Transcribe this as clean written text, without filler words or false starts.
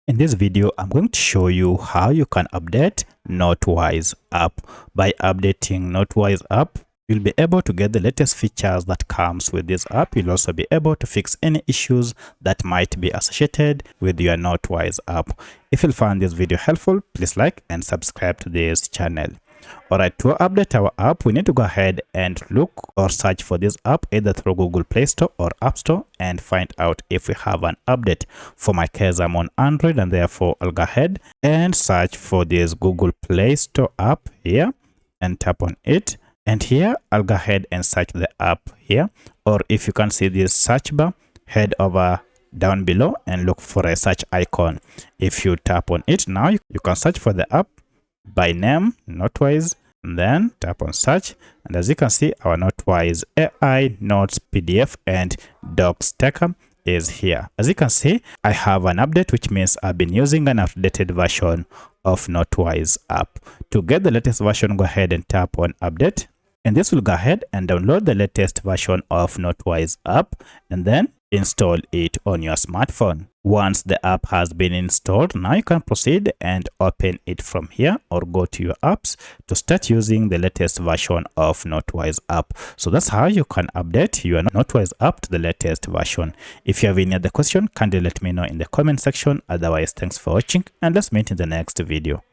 In this video, I'm going to show you how you can update Notewise app. By updating Notewise app, you'll be able to get the latest features that comes with this app. You'll also be able to fix any issues that might be associated with your Notewise app. If you find this video helpful, please like and subscribe to this channel. Alright, to update our app, we need to go ahead and look or search for this app either through Google Play Store or App Store and find out if we have an update. For my case, I'm on Android, and therefore I'll go ahead and search for this Google Play Store app here and tap on it. And here I'll go ahead and search the app here, or if you can see this search bar, head over down below and look for a search icon. If you tap on it now, you can search for the app by name, Notewise, and then tap on search. And as you can see, our Notewise AI Notes PDF and Docs Taker is here. As you can see, I have an update, which means I've been using an updated version of Notewise app. To get the latest version, go ahead and tap on update, and this will go ahead and download the latest version of Notewise app and then install it on your smartphone. Once the app has been installed, now you can proceed and open it from here or go to your apps to start using the latest version of Notewise app. So that's how you can update your Notewise app to the latest version. If you have any other question, kindly let me know in the comment section. Otherwise, thanks for watching, and let's meet in the next video.